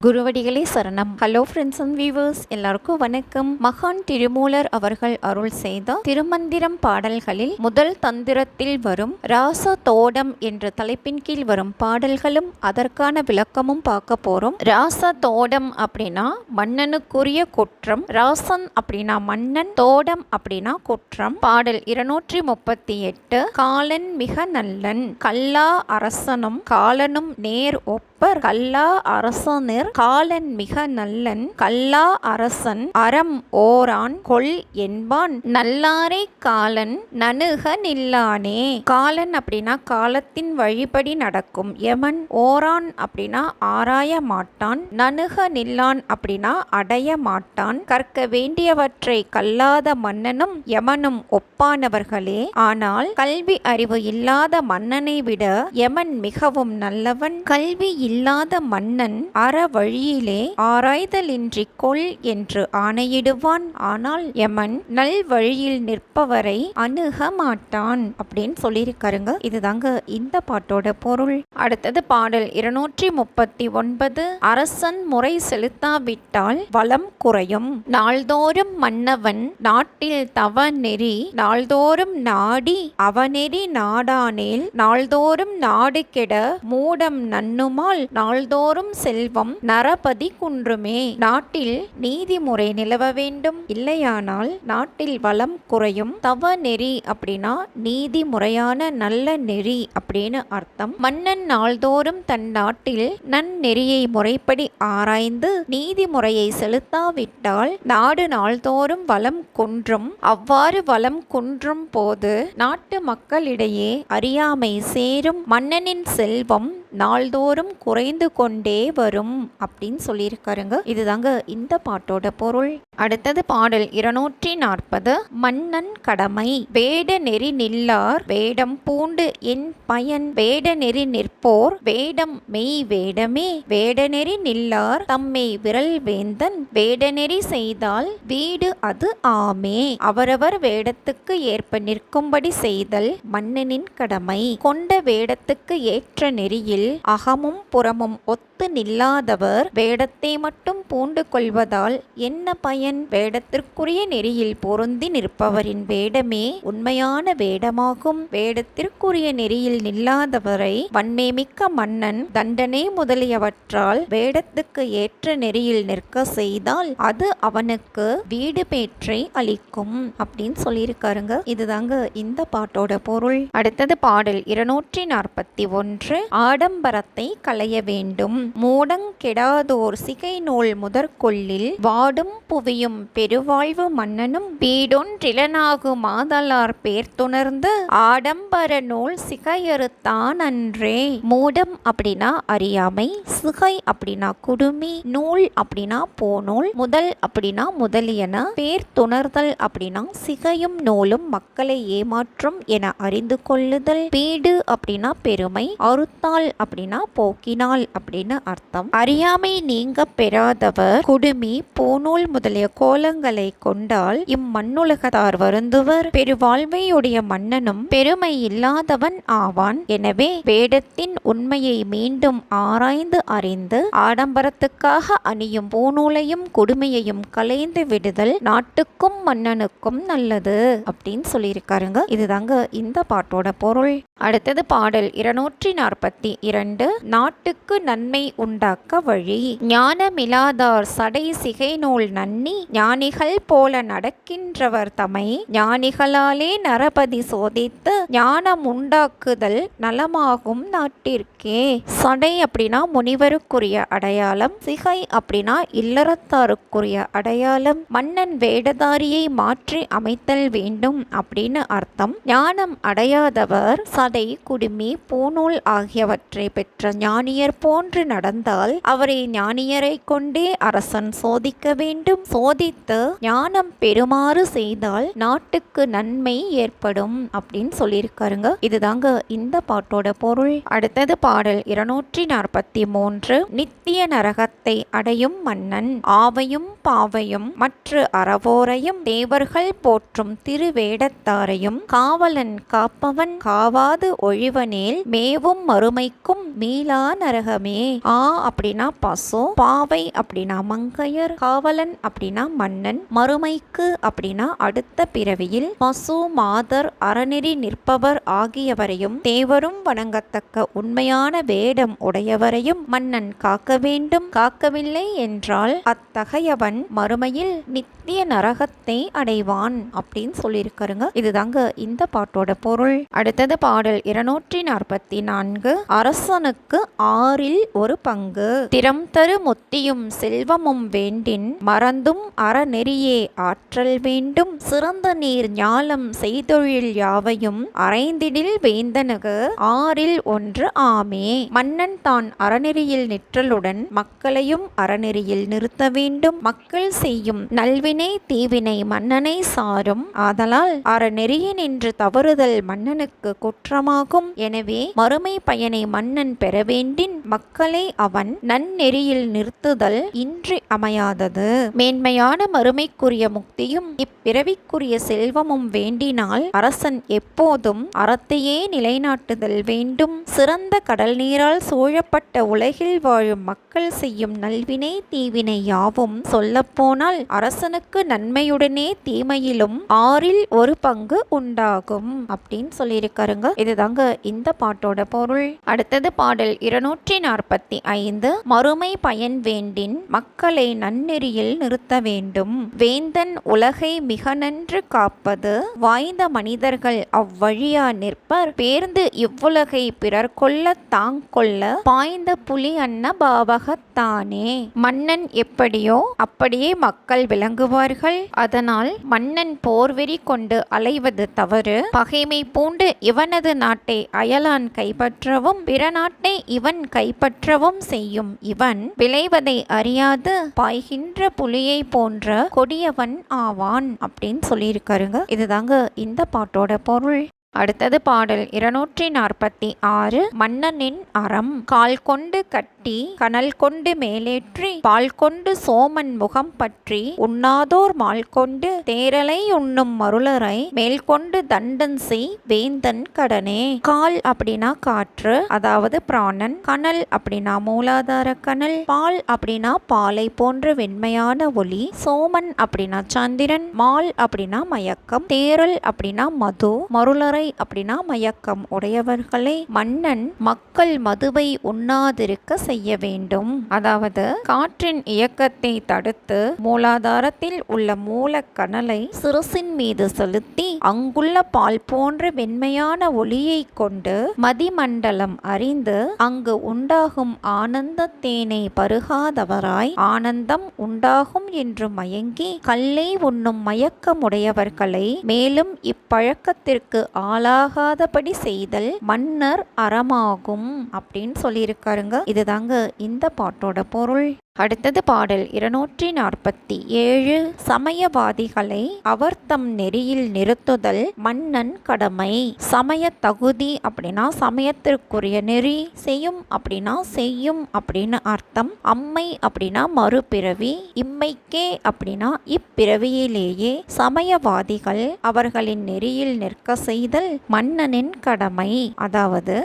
குருவடிகளே சரணம். Hello friends and viewers, எல்லாருக்கும் வணக்கம். மகான் திருமூலர் அவர்கள் அருள் செய்த திருமந்திரம் பாடல்களில் முதல் தந்திரத்தில் வரும் ராச தோடம் என்ற தலைப்பின் கீழ் வரும் பாடல்களும் அதற்கான விளக்கமும் பார்க்க போறோம். ராச தோடம் அப்படின்னா மன்னனுக்குரிய குற்றம், ராசன் அப்படின்னா மன்னன், தோடம் அப்படின்னா குற்றம். பாடல் 238. காலன் மிக நல்லன் கல்லா அரசனும் காலனும் நேர் ஒப்பர் கல்லா அரசனிர் காலன் மிக நல்லன் கல்லா அரசன் அறம் ஓரான் கொள் என்பான் நல்லாரை காலன் நணுக நில்லானே. காலன் அப்படின்னா காலத்தின் வழிபடி நடக்கும் யமன், ஓரான் அப்படின்னா ஆராய மாட்டான், நணுக நில்லான் அப்படின்னா அடைய மாட்டான். கற்க வேண்டியவற்றை கல்லாத மன்னனும் யமனும் ஒப்பானவர்களே. ஆனால் கல்வி அறிவு இல்லாத மன்னனை விட யமன் மிகவும் நல்லவன். கல்வி இல்லாத மன்னன் அற வழியிலே ஆராய்தலின்றி கொள் என்று ஆணையிடுவான். ஆனால் யமன் நல் வழியில் நிற்பவரை அணுக மாட்டான் அப்படின்னு சொல்லியிருக்காருங்க. இதுதாங்க இந்த பாட்டோட பொருள். அடுத்தது பாடல் 239. அரசன் முறை செலுத்தாவிட்டால் வளம் குறையும். நாள்தோறும் மன்னவன் நாட்டில் தவ நெறி நாள்தோறும் நாடி அவநெறி நாடானேல் நாள்தோறும் நாடு கெட மூடம் நன்னுமால் நாள்தோறும் செல்வம் நரபதி குன்றுமே. நாட்டில் நீதிமுறை நிலவ வேண்டும், இல்லையானால் நாட்டில் வளம் குறையும். தவ நெறி அப்படின்னா நீதிமுறையான நல்ல நெறி அப்படின்னு அர்த்தம். மன்னன் நாள்தோறும் தன் நாட்டில் நன்னெறியை முறைப்படி ஆராய்ந்து நீதிமுறையை செலுத்தாவிட்டால் நாடு நாள்தோறும் வளம் குன்றும். அவ்வாறு வளம் குன்றும் போது நாட்டு மக்களிடையே அறியாமை சேரும், மன்னனின் செல்வம் நாள்தோறும் குறைந்து கொண்டே வரும் அப்படின்னு சொல்லியிருக்காருங்க. இதுதாங்க இந்த பாட்டோட பொருள். அடுத்தது பாடல் 240. மன்னன் கடமை வேட நெறி நில்லார் வேடம் பூண்டு என் பயன் வேட நெறி நிற்போர் வேடம் மெய் வேடமே வேட நெறி நில்லார் தம்மை விரல் வேந்தன் வேட நெறி செய்தால் வீடு அது ஆமே. அவரவர் வேடத்துக்கு ஏற்ப நிற்கும்படி செய்தல் மன்னனின் கடமை. கொண்ட வேடத்துக்கு ஏற்ற நெறியில் அகமும் புறமும் ஒத்து நில்லாதவர் வேடத்தை மட்டும் பூண்டு கொள்வதால் என்ன பயன்? வேடத்திற்குரிய நெறியில் பொருந்தி நிற்பவரின் வேடமே உண்மையான வேடமாகும். வேடத்திற்குரிய நெறியில் நில்லாதவரை வன்மை மிக்க மன்னன் தண்டனை முதலியவற்றால் வேடத்துக்கு ஏற்ற நெறியில் நிற்க செய்தால் அது அவனுக்கு வீடு பேற்றை அளிக்கும் அப்படின்னு சொல்லியிருக்காருங்க. இதுதாங்க இந்த பாட்டோட பொருள். அடுத்தது பாடல் 241. ஆடம்பரத்தை களைய வேண்டும் மூடங் கெடாதோர் சிகை நூல் முதற்கொள்ளில் வாடும் புவியும் பெருவாழ்வு மன்னனும் வீடொன்றிலனாகு மாதலார் பேர்த்துணர்ந்து ஆடம்பர நூல் சிகையறுத்தான் அன்றே. மூடம் அப்படின்னா அறியாமை, சிகை அப்படின்னா குடுமி, நூல் அப்படின்னா போநூல், முதல் அப்படின்னா முதலியன, பேர்த்துணர்தல் அப்படின்னா சிகையும் நூலும் மக்களை ஏமாற்றும் என அறிந்து கொள்ளுதல், வீடு அப்படின்னா பெருமை, அறுத்தால் அப்படின்னா போக்கினால் அப்படின்னு அர்த்தம். அறியாமை நீங்க பெறாதவர் குடுமி பூநூல் முதலிய கோலங்களை கொண்டால் இம்மண்ணுலகத்தார் வருந்துவர். பெருவாழ்மையுடைய மன்னனும் பெருமை இல்லாதவன் ஆவான். எனவே வேடத்தின் உண்மையை மீண்டும் ஆராய்ந்து அறிந்து ஆடம்பரத்துக்காக அணியும் பூநூலையும் குடுமையையும் களைந்து விடுதல் நாட்டுக்கும் மன்னனுக்கும் நல்லது அப்படின்னு சொல்லியிருக்காருங்க. இதுதாங்க இந்த பாட்டோட பொருள். அடுத்தது பாடல் 242. நாட்டுக்கு நன்மை உண்டாக்க வழி ஞானமிலாதார் சடை சிகை நூல் நன்னி ஞானிகள் போல நடக்கின்றவர் தமை ஞானிகளாலே நரபதி சோதித்து ஞானம் உண்டாக்குதல் நலமாகும் நாட்டிற்கே. சடை அப்படின்னா முனிவருக்குரிய அடையாளம், சிகை அப்படின்னா இல்லறத்தாருக்குரிய அடையாளம். மன்னன் வேடதாரியை மாற்றி அமைத்தல் வேண்டும் அப்படின்னு அர்த்தம். ஞானம் அடையாதவர் சடை குடுமி பூநூல் ஆகியவற்றை பெற்ற ஞானியர் போன்று நடந்தால் அவரை ஞானியரை கொண்டே அரசன் சோதிக்க வேண்டும். சோதித்து ஞானம் பெறுமாறு செய்தால் நாட்டுக்கு நன்மை ஏற்படும் அப்படின்னு சொல்லியிருக்காருங்க. இதுதாங்க இந்த பாட்டோட பொருள். அடுத்தது பாடல் 243. நித்திய நரகத்தை அடையும் மன்னன் ஆவையும் பாவையும் மற்ற அறவோரையும் தேவர்கள் போற்றும் திருவேடத்தாரையும் காவலன் காப்பவன் காவாது ஒழிவனேல் மேவும் மறுமைக்கும் மீளா நரகமே. ஆ அப்படின்னா பசு, பாவை அப்படின்னா மங்கையர், காவலன் அப்படின்னா மன்னன், மறுமைக்கு அப்படின்னா அடுத்த பிறவியில் பசு மாதர் அறநெறி நிற்பவர் ஆகியவரையும் தேவரும் வணங்கத்தக்க உண்மையான வேடம் உடையவரையும் மன்னன் காக்க வேண்டும். காக்கவில்லை என்றால் அத்தகையவன் மறுமையில் நித்திய நரகத்தை அடைவான் அப்படின்னு சொல்லியிருக்காருங்க. இதுதாங்க இந்த பாட்டோட பொருள். அடுத்தது பாடல் 244. அரசனுக்கு 1/6 ஒரு பங்கு. திறம் தரு முத்தியும் செல்வமும் வேண்டின் மறந்தும் அறநெறியே ஆற்றல் வேண்டும். சிறந்த நீர் ஞாலம் செய்தொழில் யாவையும் அறைந்திடில் வேந்தனுக்கு 1/6 ஒன்று ஆமே. மன்னன் தான் அறநெறியில் நிற்றலுடன் மக்களையும் அறநெறியில் நிறுத்த வேண்டும். மக்கள் செய்யும் நல்வினை தீவினை மன்னனை சாரும். ஆதலால் அறநெறியினின்று தவறுதல் மன்னனுக்கு குற்றமாகும். எனவே மறுமை பயனை மன்னன் பெற வேண்டின் மக்களை அவன் நன்னெறியில் நிறுத்துதல் இன்றி அமையாதது. மேன்மையான மறுமைக்குரிய முக்தியும் இப்பிறவிக்குரிய செல்வமும் வேண்டினால் அரசன் எப்போதும் அறத்தையே நிலைநாட்டுதல் வேண்டும். சிறந்த கடல் நீரால் சூழப்பட்ட உலகில் வாழும் மக்கள் செய்யும் நல்வினை தீவினை யாவும் சொல்லப்போனால் அரசனுக்கு நன்மையுடனே தீமையிலும் 1/6 ஒரு பங்கு உண்டாகும் அப்படின்னு சொல்லியிருக்காருங்க. இதுதாங்க இந்த பாட்டோட பொருள். அடுத்தது பாடல் 245. மறுமை பயன் வேண்டின் மக்களை நன்னெறியில் நிறுத்த வேண்டும். வேந்தன் உலகை மிக நன்று காப்பது வாய்ந்த மனிதர்கள் அவ்வழியா நிற்பர். பேர்ந்து இவ்வுலகை பிறர் கொள்ள தாங்கொள்ள பாய்ந்த புலி அன்ன பாவகத்தானே. மன்னன் எப்படியோ அப்படியே மக்கள் விளங்குவார்கள். அதனால் மன்னன் போர்வெறி கொண்டு அலைவது தவறு. பகைமை பூண்டு இவனது நாட்டை அயலான் கைப்பற்றவும் பிற நாட்டை இவன் கைப்பற்றவும் செய்யும் இவன் விளைவதை அறியாது பாய்கின்ற புலியை போன்ற கொடியவன் ஆவான் அப்படின்னு சொல்லியிருக்காருங்க. இதுதாங்க இந்த பாட்டோட பொருள். அடுத்தது பாடல் 246. மன்னனின் அறம். கால் கொண்டு கட்டி கனல் கொண்டு மேலேற்றி பால் கொண்டு சோமன் முகம் பற்றி உண்ணாதோர் மால் கொண்டு தேரலை உண்ணும் மருளரை மேல் கொண்டு தண்டன் செய் வேந்தன் கடனே. கால் அப்படின்னா காற்று, அதாவது பிராணன். கனல் அப்படின்னா மூலாதார கனல். பால் அப்படின்னா பாலை போன்ற வெண்மையான ஒளி. சோமன் அப்படின்னா சந்திரன். மால் அப்படின்னா மயக்கம். தேரல் அப்படின்னா மது. மருளரை அப்படின்னா மயக்கம் உடையவர்களை மன்னன் மக்கள் மதுவை உண்ணாதிருக்க செய்ய வேண்டும். அதாவது காற்றின் இயக்கத்தை தடுத்து மூலாதாரத்தில் உள்ள மூலக்கனலை சிரசின் மீது செலுத்தி அங்குள்ள பால் போன்ற வெண்மையான ஒளியை கொண்டு மதிமண்டலம் அறிந்து அங்கு உண்டாகும் ஆனந்த தேனை பருகாதவராய் ஆனந்தம் உண்டாகும் என்று மயங்கி கல்லை உண்ணும் மயக்கமுடையவர்களை மேலும் இப்பழக்கத்திற்கு ஆளாகாதபடி செய்தல் மன்னர் அறமாகும் அப்படின்னு சொல்லியிருக்காருங்க. இதுதாங்க இந்த பாட்டோட பொருள். அடுத்தது பாடல் 247. சமயவாதிகளை அவர் தம் நெறியில் நிறுத்துதல் மன்னன் கடமை. சமய தகுதி அப்படின்னா சமயத்திற்குரிய நெறி. செய்யும் அப்படின்னா செய்யும் அப்படின்னு அர்த்தம். அம்மை அப்படின்னா மறுபிறவி. இம்மைக்கே அப்படின்னா இப்பிறவியிலேயே சமயவாதிகள் அவர்களின் நெறியில் நிற்க செய்தல் மன்னனின் கடமை. அதாவது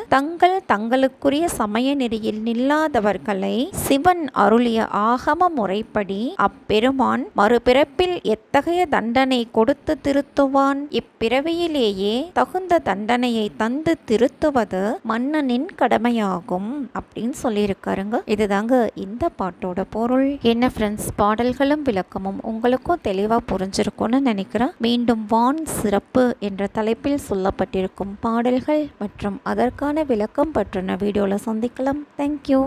தங்களுக்குரிய சமய நெறியில் நில்லாதவர்களை சிவன் அருளிய ஆகம முறைப்படி அப்பெருமான் மறுபிறப்பில் எத்தகைய தண்டனை கொடுத்து திருத்துவான். இப்பிறவியிலேயே தகுந்த தண்டனையை தந்து திருத்துவது மன்னனின் கடமையாகும் அப்படின்னு சொல்லியிருக்காருங்க. இதுதாங்க இந்த பாட்டோட பொருள். என்ன ஃப்ரெண்ட்ஸ், பாடல்களும் விளக்கமும் உங்களுக்கும் தெளிவா புரிஞ்சிருக்கும்னு நினைக்கிறேன். மீண்டும் வான் சிறப்பு என்ற தலைப்பில் சொல்லப்பட்டிருக்கும் பாடல்கள் மற்றும் அதற்கான விளக்கம் பற்றின வீடியோல சந்திக்கலாம். தேங்க்யூ.